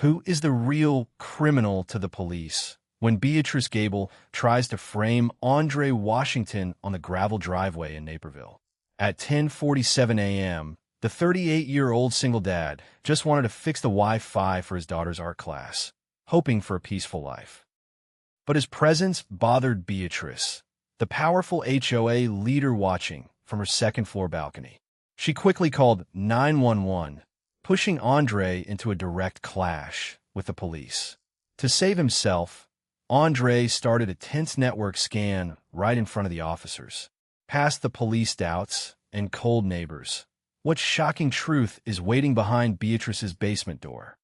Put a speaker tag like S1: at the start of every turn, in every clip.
S1: Who is the real criminal to the police when Beatrice Gable tries to frame Andre Washington on the gravel driveway in Naperville? At 10:47 a.m., the 38-year-old single dad just wanted to fix the Wi-Fi for his daughter's art class, hoping for a peaceful life. But his presence bothered Beatrice, the powerful HOA leader watching from her second-floor balcony. She quickly called 911, pushing Andre into a direct clash with the police. To save himself, Andre started a tense network scan right in front of the officers. Past the police doubts and cold neighbors, what shocking truth is waiting behind Beatrice's basement door?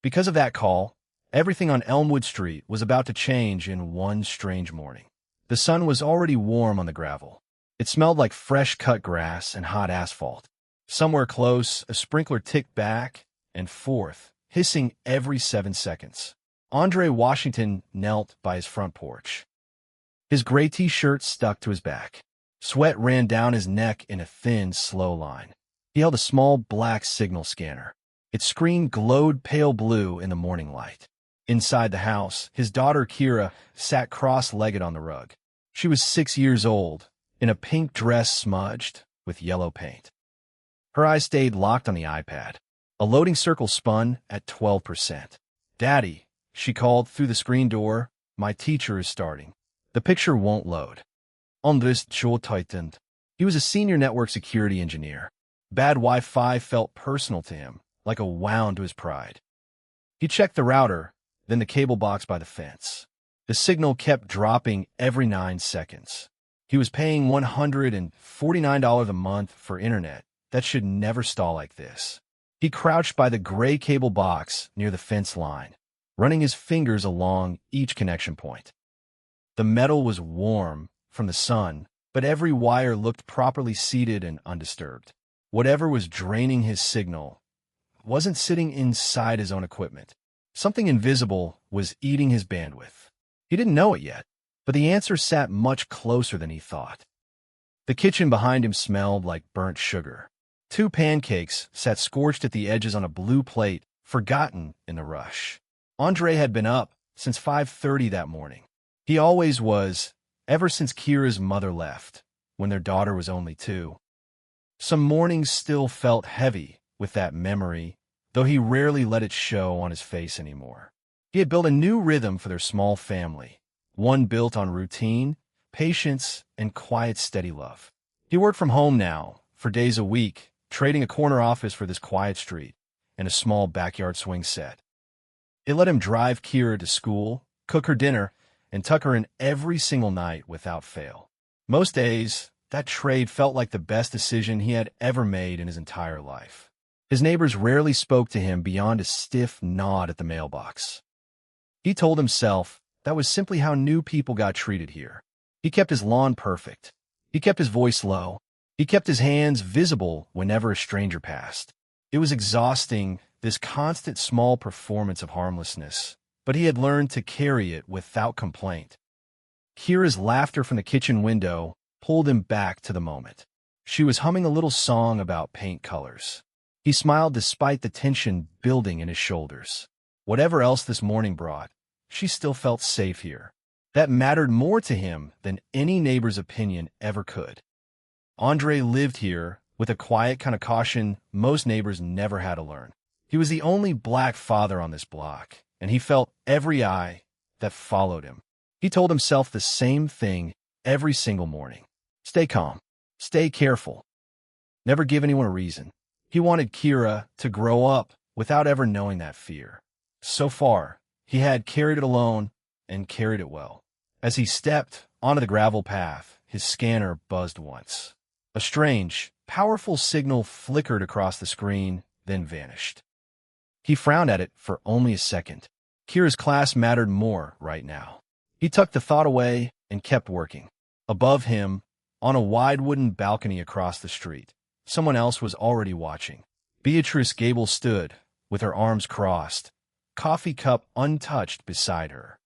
S1: Because of that call, everything on Elmwood Street was about to change in one strange morning. The sun was already warm on the gravel. It smelled like fresh cut grass and hot asphalt. Somewhere close, a sprinkler ticked back and forth, hissing every 7 seconds. Andre Washington knelt by his front porch. His gray t-shirt stuck to his back. Sweat ran down his neck in a thin, slow line. He held a small black signal scanner. Its screen glowed pale blue in the morning light. Inside the house, his daughter Kira sat cross-legged on the rug. She was 6 years old, in a pink dress smudged with yellow paint. Her eyes stayed locked on the iPad. A loading circle spun at 12%. "Daddy," she called through the screen door, "my teacher is starting." The picture won't load. Andres Joe tightened. He was a senior network security engineer. Bad Wi-Fi felt personal to him, like a wound to his pride. He checked the router, then the cable box by the fence. The signal kept dropping every 9 seconds. He was paying $149 a month for internet that should never stall like this. He crouched by the gray cable box near the fence line, running his fingers along each connection point. The metal was warm from the sun, but every wire looked properly seated and undisturbed. Whatever was draining his signal wasn't sitting inside his own equipment. Something invisible was eating his bandwidth. He didn't know it yet, but the answer sat much closer than he thought. The kitchen behind him smelled like burnt sugar. 2 pancakes sat scorched at the edges on a blue plate, forgotten in the rush. Andre had been up since 5:30 that morning. He always was, ever since Kira's mother left, when their daughter was only 2. Some mornings still felt heavy with that memory, though he rarely let it show on his face anymore. He had built a new rhythm for their small family, one built on routine, patience, and quiet, steady love. He worked from home now, for days a week, trading a corner office for this quiet street and a small backyard swing set. It let him drive Kira to school, cook her dinner, and tuck her in every single night without fail. Most days, that trade felt like the best decision he had ever made in his entire life. His neighbors rarely spoke to him beyond a stiff nod at the mailbox. He told himself that was simply how new people got treated here. He kept his lawn perfect. He kept his voice low. He kept his hands visible whenever a stranger passed. It was exhausting, this constant small performance of harmlessness, but he had learned to carry it without complaint. Kira's laughter from the kitchen window pulled him back to the moment. She was humming a little song about paint colors. He smiled despite the tension building in his shoulders. Whatever else this morning brought, she still felt safe here. That mattered more to him than any neighbor's opinion ever could. Andre lived here with a quiet kind of caution most neighbors never had to learn. He was the only black father on this block, and he felt every eye that followed him. He told himself the same thing every single morning. Stay calm. Stay careful. Never give anyone a reason. He wanted Kira to grow up without ever knowing that fear. So far, he had carried it alone and carried it well. As he stepped onto the gravel path, his scanner buzzed once. A strange, powerful signal flickered across the screen, then vanished. He frowned at it for only a second. Kira's class mattered more right now. He tucked the thought away and kept working. Above him, on a wide wooden balcony across the street, someone else was already watching. Beatrice Gable stood, with her arms crossed, coffee cup untouched beside her.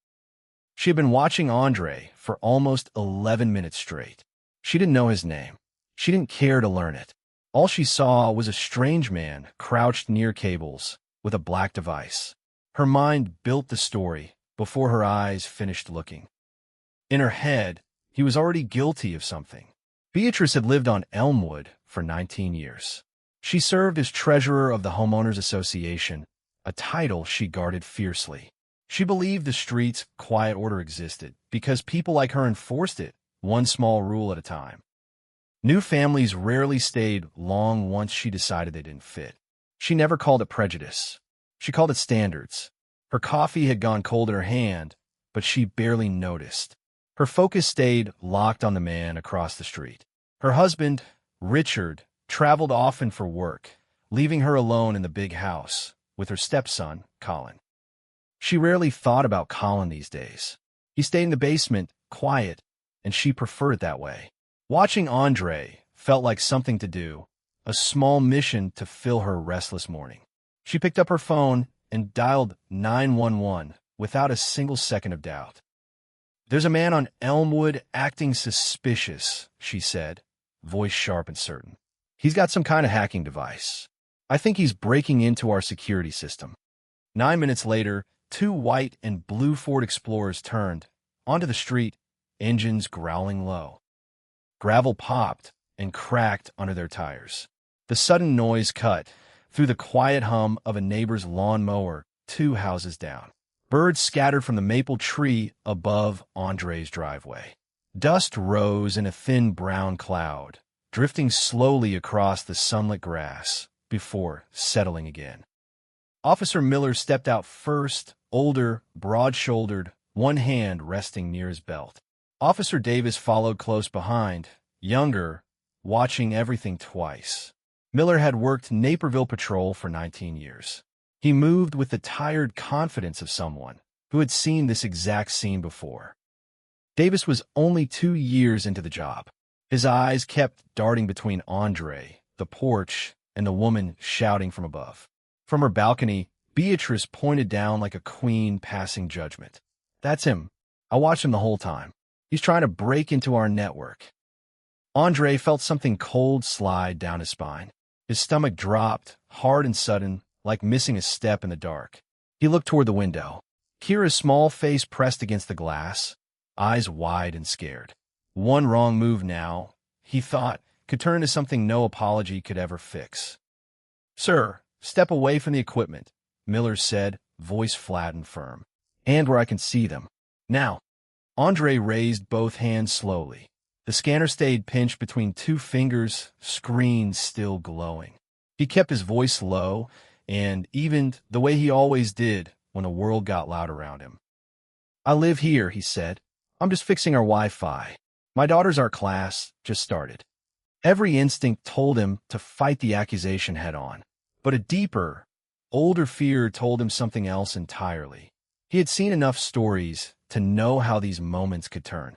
S1: She had been watching Andre for almost 11 minutes straight. She didn't know his name. She didn't care to learn it. All she saw was a strange man crouched near cables with a black device. Her mind built the story before her eyes finished looking. In her head, he was already guilty of something. Beatrice had lived on Elmwood for 19 years. She served as treasurer of the Homeowners Association, a title she guarded fiercely. She believed the street's quiet order existed because people like her enforced it, one small rule at a time. New families rarely stayed long once she decided they didn't fit. She never called it prejudice. She called it standards. Her coffee had gone cold in her hand, but she barely noticed. Her focus stayed locked on the man across the street. Her husband, Richard, traveled often for work, leaving her alone in the big house with her stepson, Colin. She rarely thought about Colin these days. He stayed in the basement, quiet, and she preferred it that way. Watching Andre felt like something to do, a small mission to fill her restless morning. She picked up her phone and dialed 911 without a single second of doubt. "There's a man on Elmwood acting suspicious," she said, voice sharp and certain. "He's got some kind of hacking device. I think he's breaking into our security system." 9 minutes later, 2 white and blue Ford Explorers turned onto the street, engines growling low. Gravel popped and cracked under their tires. The sudden noise cut through the quiet hum of a neighbor's lawnmower 2 houses down. Birds scattered from the maple tree above Andre's driveway. Dust rose in a thin brown cloud, drifting slowly across the sunlit grass before settling again. Officer Miller stepped out first, older, broad-shouldered, one hand resting near his belt. Officer Davis followed close behind, younger, watching everything twice. Miller had worked Naperville Patrol for 19 years. He moved with the tired confidence of someone who had seen this exact scene before. Davis was only 2 years into the job. His eyes kept darting between Andre, the porch, and the woman shouting from above. From her balcony, Beatrice pointed down like a queen passing judgment. "That's him. I watched him the whole time. He's trying to break into our network." Andre felt something cold slide down his spine. His stomach dropped, hard and sudden, like missing a step in the dark. He looked toward the window. Kira's small face pressed against the glass, eyes wide and scared. One wrong move now, he thought, could turn into something no apology could ever fix. "Sir, step away from the equipment," Miller said, voice flat and firm. "And where I can see them. Now." Andre raised both hands slowly. The scanner stayed pinched between 2 fingers, screen still glowing. He kept his voice low and evened the way he always did when the world got loud around him. "I live here," he said. "I'm just fixing our Wi-Fi. My daughter's art class just started." Every instinct told him to fight the accusation head-on, but a deeper, older fear told him something else entirely. He had seen enough stories to know how these moments could turn.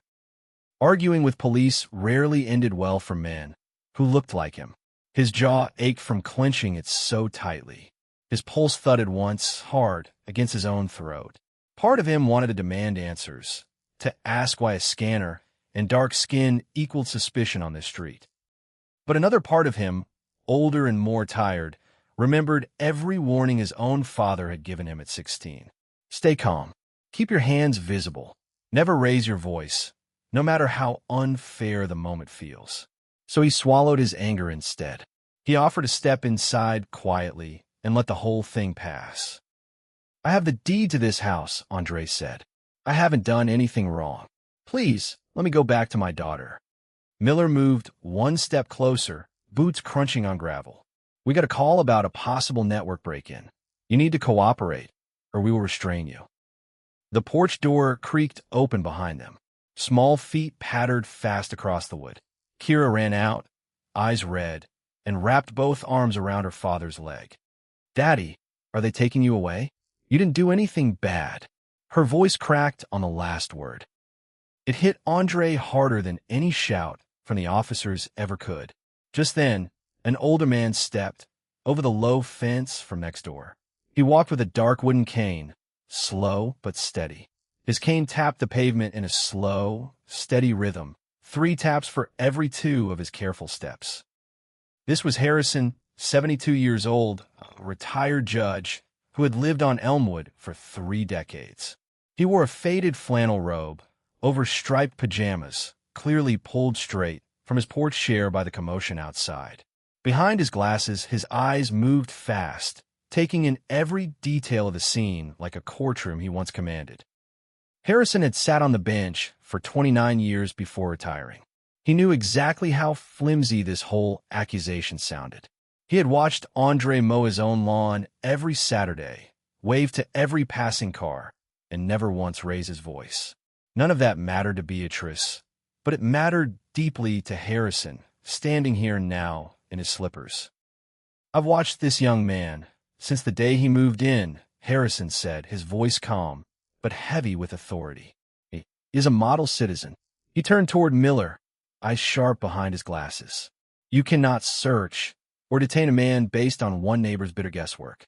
S1: Arguing with police rarely ended well for men who looked like him. His jaw ached from clenching it so tightly. His pulse thudded once, hard, against his own throat. Part of him wanted to demand answers, to ask why a scanner and dark skin equaled suspicion on this street. But another part of him, older and more tired, remembered every warning his own father had given him at 16. "Stay calm. Keep your hands visible. Never raise your voice, no matter how unfair the moment feels." So he swallowed his anger instead. He offered to step inside quietly and let the whole thing pass. "I have the deed to this house," Andre said. "I haven't done anything wrong. Please, let me go back to my daughter." Miller moved one step closer, boots crunching on gravel. "We got a call about a possible network break-in. You need to cooperate, or we will restrain you." The porch door creaked open behind them. Small feet pattered fast across the wood. Kira ran out, eyes red, and wrapped both arms around her father's leg. "Daddy, are they taking you away? You didn't do anything bad." Her voice cracked on the last word. It hit Andre harder than any shout from the officers ever could. Just then, an older man stepped over the low fence from next door. He walked with a dark wooden cane, slow but steady. His cane tapped the pavement in a slow, steady rhythm, 3 taps for every 2 of his careful steps. This was Harrison, 72 years old, a retired judge, who had lived on Elmwood for 3 decades. He wore a faded flannel robe over striped pajamas, clearly pulled straight from his porch chair by the commotion outside. Behind his glasses, his eyes moved fast, taking in every detail of the scene like a courtroom he once commanded. Harrison had sat on the bench for 29 years before retiring. He knew exactly how flimsy this whole accusation sounded. He had watched Andre mow his own lawn every Saturday, wave to every passing car, and never once raise his voice. None of that mattered to Beatrice, but it mattered deeply to Harrison, standing here now in his slippers. "I've watched this young man since the day he moved in," Harrison said, his voice calm, but heavy with authority. "He is a model citizen." He turned toward Miller, eyes sharp behind his glasses. "You cannot search or detain a man based on one neighbor's bitter guesswork."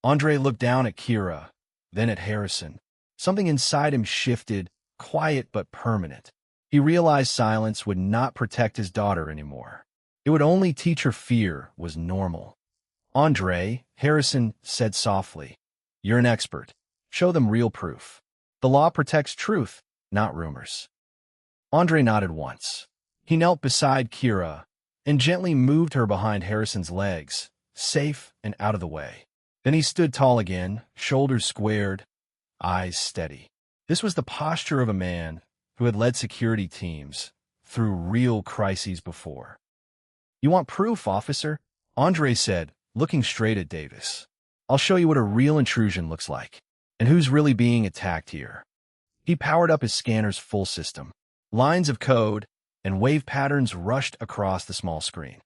S1: Andre looked down at Kira, then at Harrison. Something inside him shifted, quiet but permanent. He realized silence would not protect his daughter anymore. It would only teach her fear was normal. "Andre," Harrison said softly, "you're an expert. Show them real proof. The law protects truth, not rumors." Andre nodded once. He knelt beside Kira and gently moved her behind Harrison's legs, safe and out of the way. Then he stood tall again, shoulders squared, eyes steady. This was the posture of a man who had led security teams through real crises before. "You want proof, officer?" Andre said, looking straight at Davis. "I'll show you what a real intrusion looks like, and who's really being attacked here." He powered up his scanner's full system. Lines of code and wave patterns rushed across the small screen.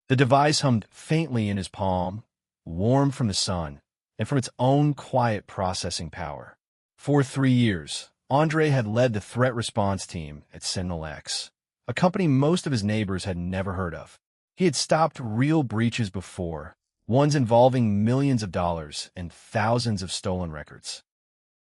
S1: The device hummed faintly in his palm, warm from the sun and from its own quiet processing power. For 3 years, Andre had led the threat response team at Sentinel X, a company most of his neighbors had never heard of. He had stopped real breaches before, ones involving millions of dollars and thousands of stolen records.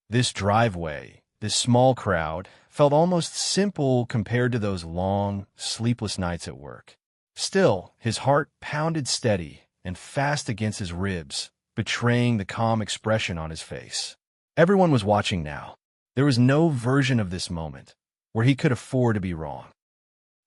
S1: This driveway, this small crowd, felt almost simple compared to those long, sleepless nights at work. Still, his heart pounded steady and fast against his ribs, betraying the calm expression on his face. Everyone was watching now. There was no version of this moment where he could afford to be wrong.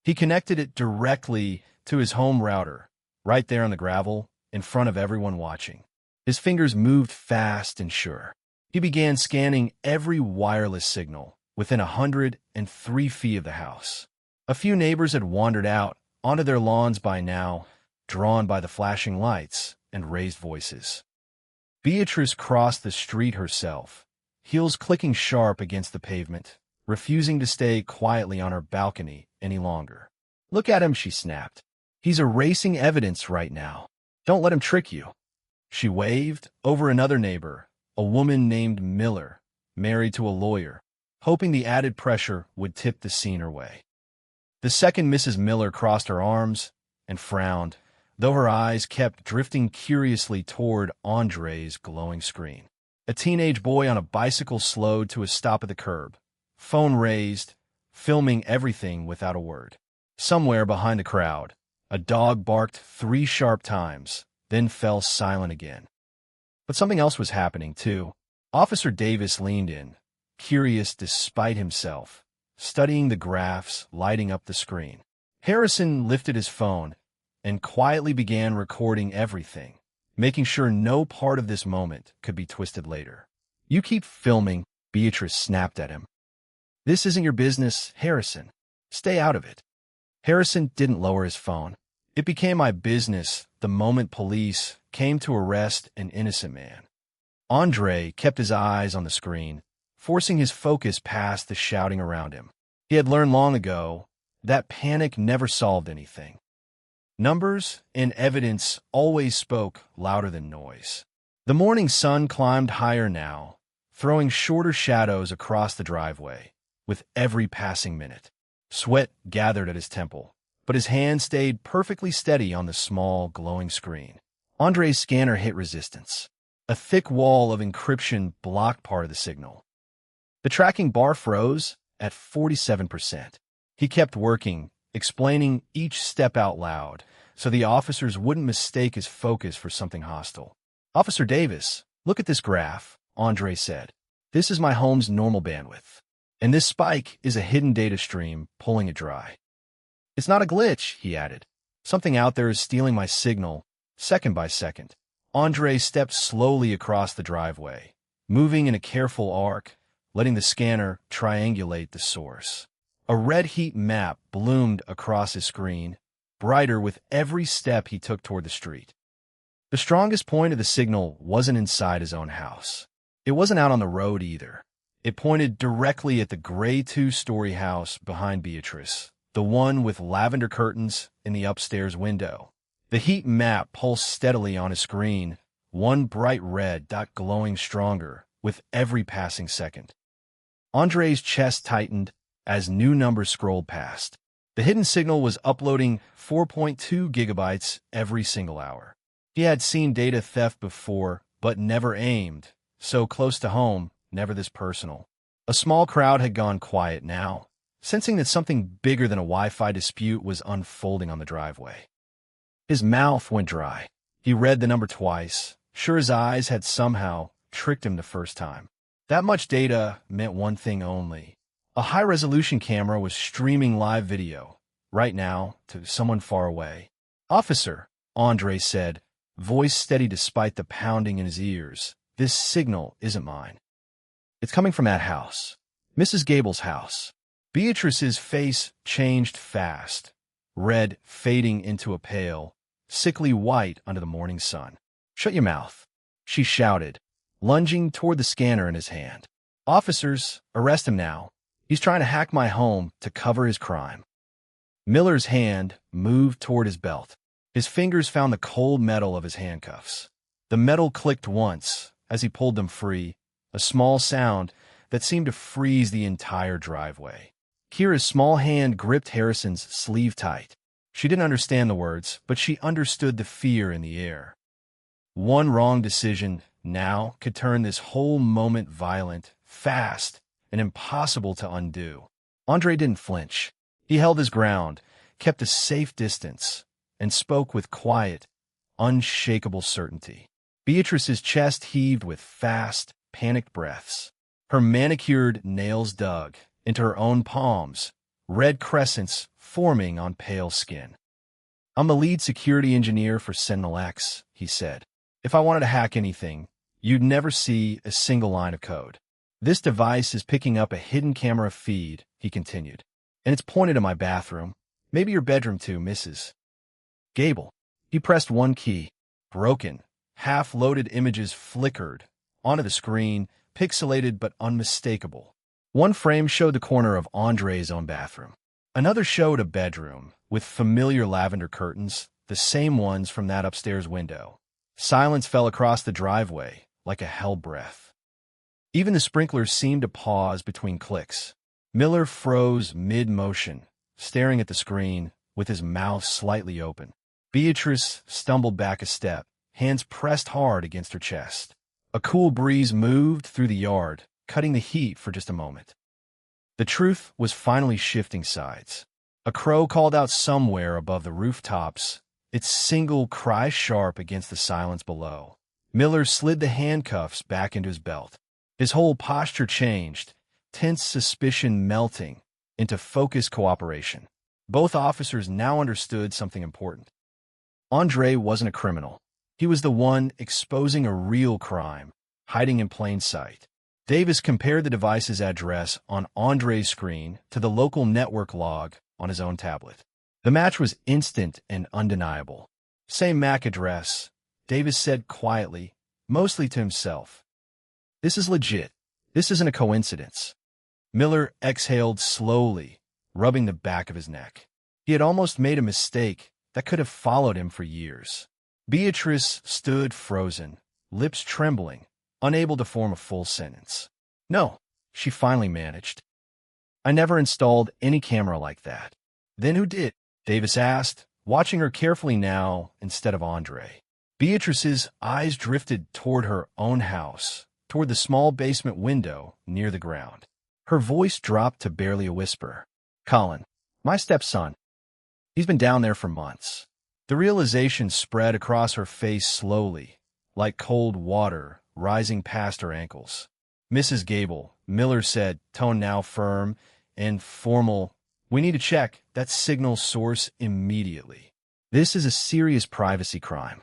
S1: He connected it directly to his home router, right there on the gravel, in front of everyone watching. His fingers moved fast and sure. He began scanning every wireless signal within 103 feet of the house. A few neighbors had wandered out onto their lawns by now, drawn by the flashing lights and raised voices. Beatrice crossed the street herself, heels clicking sharp against the pavement, refusing to stay quietly on her balcony any longer. "Look at him," she snapped. "He's erasing evidence right now. Don't let him trick you." She waved over another neighbor, a woman named Miller, married to a lawyer, hoping the added pressure would tip the scene her way. The second Mrs. Miller crossed her arms and frowned, though her eyes kept drifting curiously toward Andre's glowing screen. A teenage boy on a bicycle slowed to a stop at the curb, phone raised, filming everything without a word. Somewhere behind the crowd, a dog barked 3 sharp times, then fell silent again. But something else was happening, too. Officer Davis leaned in, curious despite himself, studying the graphs lighting up the screen. Harrison lifted his phone and quietly began recording everything, making sure no part of this moment could be twisted later. "You keep filming," Beatrice snapped at him. "This isn't your business, Harrison. Stay out of it." Harrison didn't lower his phone. "It became my business the moment police came to arrest an innocent man." Andre kept his eyes on the screen, forcing his focus past the shouting around him. He had learned long ago that panic never solved anything. Numbers and evidence always spoke louder than noise. The morning sun climbed higher now, throwing shorter shadows across the driveway with every passing minute. Sweat gathered at his temple, but his hand stayed perfectly steady on the small, glowing screen. Andre's scanner hit resistance. A thick wall of encryption blocked part of the signal. The tracking bar froze at 47%. He kept working, explaining each step out loud, so the officers wouldn't mistake his focus for something hostile. Officer Davis, look at this graph, Andre said. This is my home's normal bandwidth. And this spike is a hidden data stream pulling it dry. It's not a glitch, he added. Something out there is stealing my signal, second by second. Andre stepped slowly across the driveway, moving in a careful arc, letting the scanner triangulate the source. A red heat map bloomed across his screen, brighter with every step he took toward the street. The strongest point of the signal wasn't inside his own house. It wasn't out on the road either. It pointed directly at the gray two-story house behind Beatrice, the one with lavender curtains in the upstairs window. The heat map pulsed steadily on his screen, one bright red dot glowing stronger with every passing second. Andre's chest tightened as new numbers scrolled past. The hidden signal was uploading 4.2 gigabytes every single hour. He had seen data theft before, but never aimed. So close to home, never this personal. A small crowd had gone quiet now, sensing that something bigger than a Wi-Fi dispute was unfolding on the driveway. His mouth went dry. He read the number twice, sure his eyes had somehow tricked him the first time. That much data meant one thing only. A high-resolution camera was streaming live video, right now, to someone far away. "Officer," Andre said, voice steady despite the pounding in his ears, "this signal isn't mine. It's coming from that house. Mrs. Gable's house." Beatrice's face changed fast, red fading into a pale, sickly white under the morning sun. "Shut your mouth," she shouted, lunging toward the scanner in his hand. "Officers, arrest him now. He's trying to hack my home to cover his crime." Miller's hand moved toward his belt. His fingers found the cold metal of his handcuffs. The metal clicked once as he pulled them free, a small sound that seemed to freeze the entire driveway. Kira's small hand gripped Harrison's sleeve tight. She didn't understand the words, but she understood the fear in the air. One wrong decision now could turn this whole moment violent, fast, and impossible to undo. Andre didn't flinch. He held his ground, kept a safe distance, and spoke with quiet, unshakable certainty. Beatrice's chest heaved with fast, panicked breaths. Her manicured nails dug into her own palms, red crescents forming on pale skin. "I'm the lead security engineer for Sentinel X," he said. "If I wanted to hack anything, you'd never see a single line of code. This device is picking up a hidden camera feed," he continued, "and it's pointed at my bathroom. Maybe your bedroom too, Mrs. Gable." He pressed one key. Broken, half-loaded images flickered onto the screen, pixelated but unmistakable. One frame showed the corner of Andre's own bathroom. Another showed a bedroom with familiar lavender curtains, the same ones from that upstairs window. Silence fell across the driveway like a hell breath. Even the sprinklers seemed to pause between clicks. Miller froze mid-motion, staring at the screen with his mouth slightly open. Beatrice stumbled back a step, hands pressed hard against her chest. A cool breeze moved through the yard, cutting the heat for just a moment. The truth was finally shifting sides. A crow called out somewhere above the rooftops, its single cry sharp against the silence below. Miller slid the handcuffs back into his belt. His whole posture changed, tense suspicion melting into focused cooperation. Both officers now understood something important. Andre wasn't a criminal. He was the one exposing a real crime, hiding in plain sight. Davis compared the device's address on Andre's screen to the local network log on his own tablet. The match was instant and undeniable. "Same MAC address," Davis said quietly, mostly to himself. "This is legit. This isn't a coincidence." Miller exhaled slowly, rubbing the back of his neck. He had almost made a mistake that could have followed him for years. Beatrice stood frozen, lips trembling, unable to form a full sentence. "No," she finally managed. "I never installed any camera like that." "Then who did?" Davis asked, watching her carefully now instead of Andre. Beatrice's eyes drifted toward her own house, toward the small basement window near the ground. Her voice dropped to barely a whisper. "Colin, my stepson. He's been down there for months." The realization spread across her face slowly, like cold water rising past her ankles. "Mrs. Gable," Miller said, tone now firm and formal, "we need to check that signal source immediately. This is a serious privacy crime."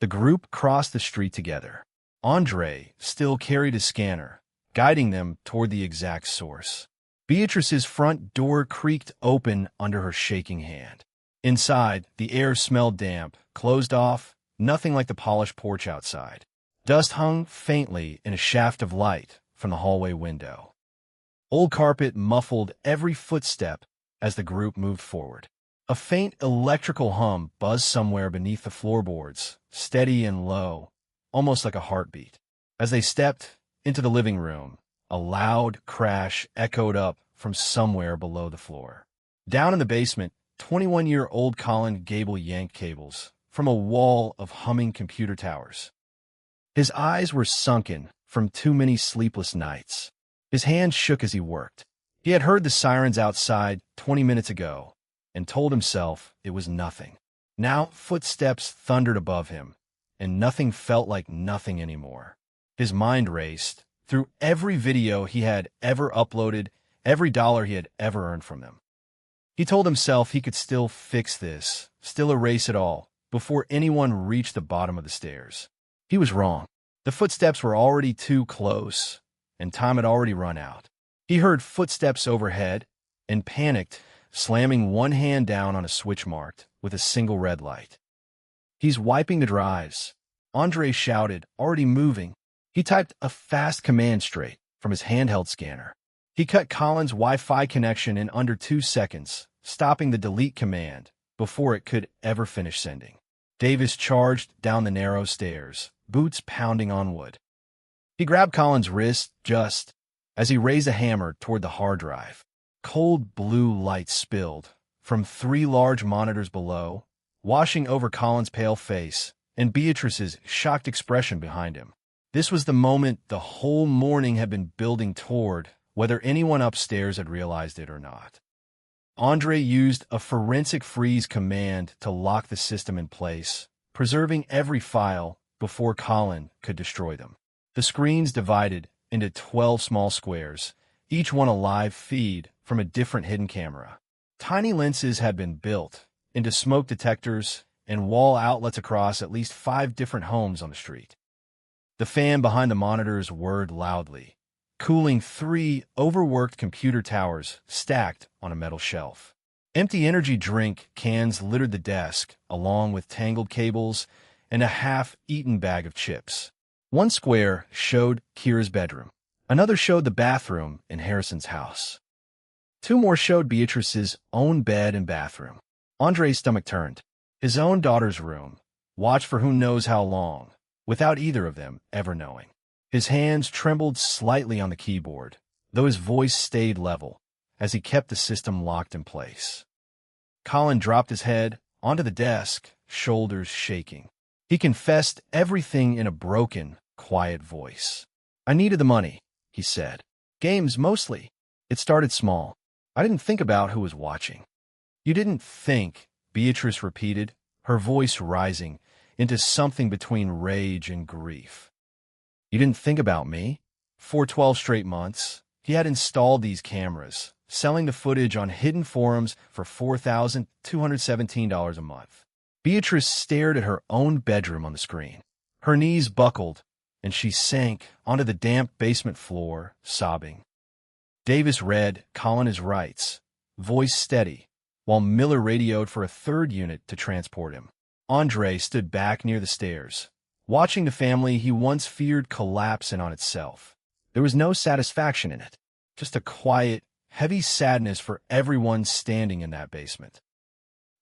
S1: The group crossed the street together. Andre still carried his scanner, guiding them toward the exact source. Beatrice's front door creaked open under her shaking hand. Inside, the air smelled damp, closed off, nothing like the polished porch outside. Dust hung faintly in a shaft of light from the hallway window. Old carpet muffled every footstep as the group moved forward. A faint electrical hum buzzed somewhere beneath the floorboards, steady and low, almost like a heartbeat. As they stepped into the living room, a loud crash echoed up from somewhere below the floor. Down in the basement, 21-year-old Colin Gable yanked cables from a wall of humming computer towers. His eyes were sunken from too many sleepless nights. His hands shook as he worked. He had heard the sirens outside 20 minutes ago and told himself it was nothing. Now footsteps thundered above him, and nothing felt like nothing anymore. His mind raced through every video he had ever uploaded, every dollar he had ever earned from them. He told himself he could still fix this, still erase it all, before anyone reached the bottom of the stairs. He was wrong. The footsteps were already too close, and time had already run out. He heard footsteps overhead and panicked, slamming one hand down on a switch marked with a single red light. "He's wiping the drives," Andre shouted, already moving. He typed a fast command straight from his handheld scanner. He cut Colin's Wi-Fi connection in under 2 seconds, stopping the delete command before it could ever finish sending. Davis charged down the narrow stairs, boots pounding on wood. He grabbed Colin's wrist just as he raised a hammer toward the hard drive. Cold blue light spilled from 3 large monitors below, washing over Colin's pale face and Beatrice's shocked expression behind him. This was the moment the whole morning had been building toward, whether anyone upstairs had realized it or not. Andre used a forensic freeze command to lock the system in place, preserving every file before Colin could destroy them. The screens divided into 12 small squares, each one a live feed from a different hidden camera. Tiny lenses had been built into smoke detectors and wall outlets across at least 5 different homes on the street. The fan behind the monitors whirred loudly, cooling 3 overworked computer towers stacked on a metal shelf. Empty energy drink cans littered the desk, along with tangled cables and a half-eaten bag of chips. One square showed Kira's bedroom. Another showed the bathroom in Harrison's house. 2 more showed Beatrice's own bed and bathroom. Andre's stomach turned. His own daughter's room, watched for who knows how long, without either of them ever knowing. His hands trembled slightly on the keyboard, though his voice stayed level as he kept the system locked in place. Colin dropped his head onto the desk, shoulders shaking. He confessed everything in a broken, quiet voice. "I needed the money," he said. "Games, mostly. It started small. I didn't think about who was watching." "You didn't think," Beatrice repeated, her voice rising into something between rage and grief. "You didn't think about me?" For 12 straight months, he had installed these cameras, selling the footage on hidden forums for $4,217 a month. Beatrice stared at her own bedroom on the screen. Her knees buckled, and she sank onto the damp basement floor, sobbing. Davis read Colin his rights, voice steady, while Miller radioed for a 3rd unit to transport him. Andre stood back near the stairs, watching the family he once feared collapse in on itself. There was no satisfaction in it, just a quiet, heavy sadness for everyone standing in that basement.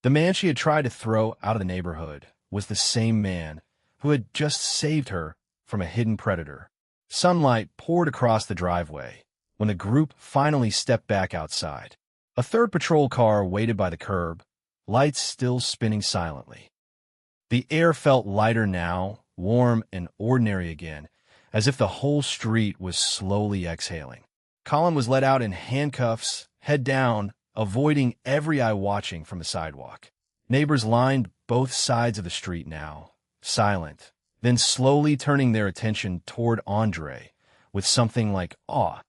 S1: The man she had tried to throw out of the neighborhood was the same man who had just saved her from a hidden predator. Sunlight poured across the driveway when the group finally stepped back outside. A 3rd patrol car waited by the curb, lights still spinning silently. The air felt lighter now, warm and ordinary again, as if the whole street was slowly exhaling. Colin was let out in handcuffs, head down, avoiding every eye watching from the sidewalk. Neighbors lined both sides of the street now, silent, then slowly turning their attention toward Andre with something like awe.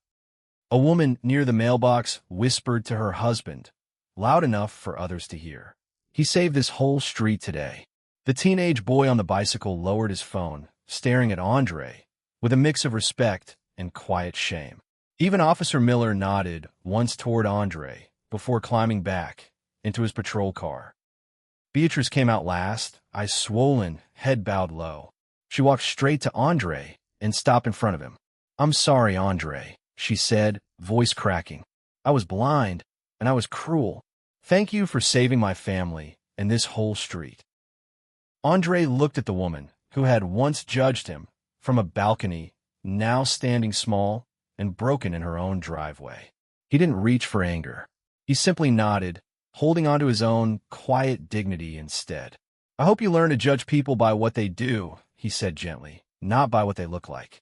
S1: A woman near the mailbox whispered to her husband, loud enough for others to hear, "He saved this whole street today." The teenage boy on the bicycle lowered his phone, staring at Andre with a mix of respect and quiet shame. Even Officer Miller nodded once toward Andre before climbing back into his patrol car. Beatrice came out last, eyes swollen, head bowed low. She walked straight to Andre and stopped in front of him. "I'm sorry, Andre," she said, voice cracking. "I was blind, and I was cruel. Thank you for saving my family and this whole street." Andre looked at the woman who had once judged him from a balcony, now standing small and broken in her own driveway. He didn't reach for anger. He simply nodded, holding on to his own quiet dignity instead. "I hope you learn to judge people by what they do," he said gently, "not by what they look like."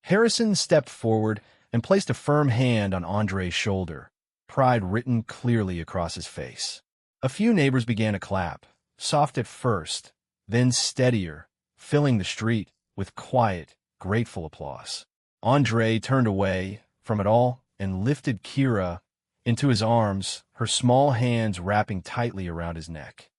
S1: Harrison stepped forward and placed a firm hand on Andre's shoulder, pride written clearly across his face. A few neighbors began to clap, soft at first, then steadier, filling the street with quiet, grateful applause. Andre turned away from it all and lifted Kira into his arms, her small hands wrapping tightly around his neck.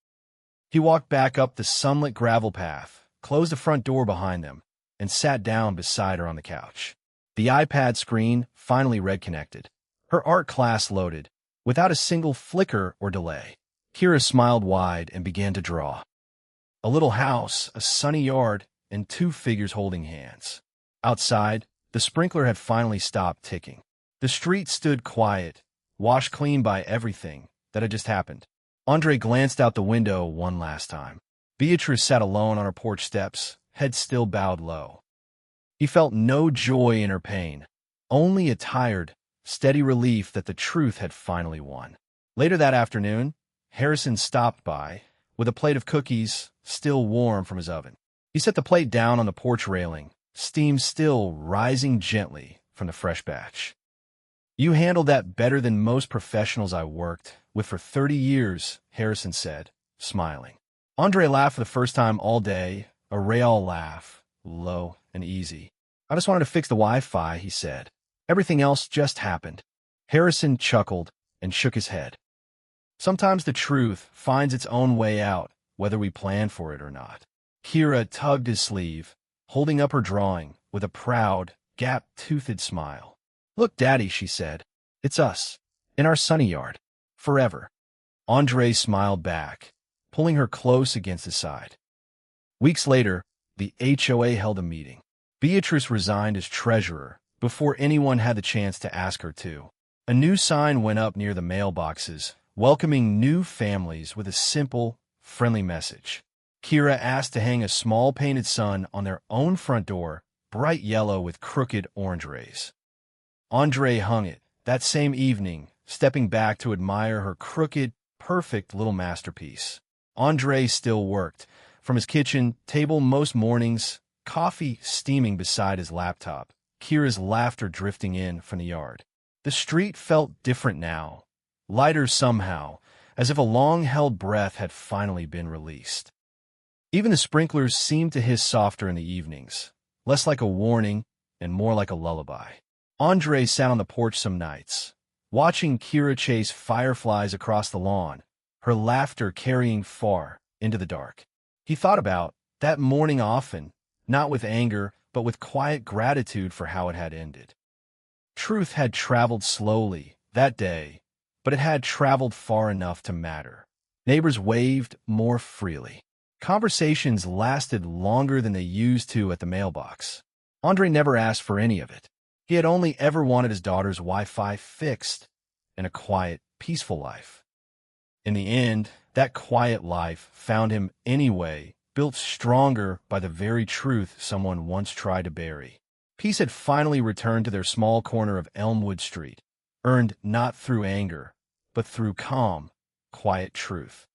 S1: He walked back up the sunlit gravel path, closed the front door behind them, and sat down beside her on the couch. The iPad screen finally red-connected. Her art class loaded, without a single flicker or delay. Kira smiled wide and began to draw. A little house, a sunny yard, and two figures holding hands. Outside, the sprinkler had finally stopped ticking. The street stood quiet, washed clean by everything that had just happened. Andre glanced out the window one last time. Beatrice sat alone on her porch steps, head still bowed low. He felt no joy in her pain, only a tired, steady relief that the truth had finally won. Later that afternoon, Harrison stopped by with a plate of cookies still warm from his oven. He set the plate down on the porch railing, steam still rising gently from the fresh batch. "You handled that better than most professionals I worked with for 30 years, Harrison said, smiling. Andre laughed for the first time all day, a Real laugh, low and easy. "I just wanted to fix the Wi-Fi," he said. "Everything else just happened." Harrison chuckled and shook his head. "Sometimes the truth finds its own way out, whether we plan for it or not." Kira tugged his sleeve, holding up her drawing with a proud, gap-toothed smile. "Look, Daddy," she said. "It's us, in our sunny yard, forever." Andre smiled back, pulling her close against his side. Weeks later, the HOA held a meeting. Beatrice resigned as treasurer before anyone had the chance to ask her to. A new sign went up near the mailboxes, welcoming new families with a simple, friendly message. Kira asked to hang a small painted sun on their own front door, bright yellow with crooked orange rays. Andre hung it that same evening, stepping back to admire her crooked, perfect little masterpiece. Andre still worked from his kitchen table most mornings, coffee steaming beside his laptop, Kira's laughter drifting in from the yard. The street felt different now, lighter somehow, as if a long-held breath had finally been released. Even the sprinklers seemed to hiss softer in the evenings, less like a warning and more like a lullaby. Andre sat on the porch some nights, watching Kira chase fireflies across the lawn, her laughter carrying far into the dark. He thought about that morning often, not with anger, but with quiet gratitude for how it had ended. Truth had traveled slowly that day, but it had traveled far enough to matter. Neighbors waved more freely. Conversations lasted longer than they used to at the mailbox. Andre never asked for any of it. He had only ever wanted his daughter's Wi-Fi fixed and a quiet, peaceful life. In the end, that quiet life found him anyway, built stronger by the very truth someone once tried to bury. Peace had finally returned to their small corner of Elmwood Street, earned not through anger, but through calm, quiet truth.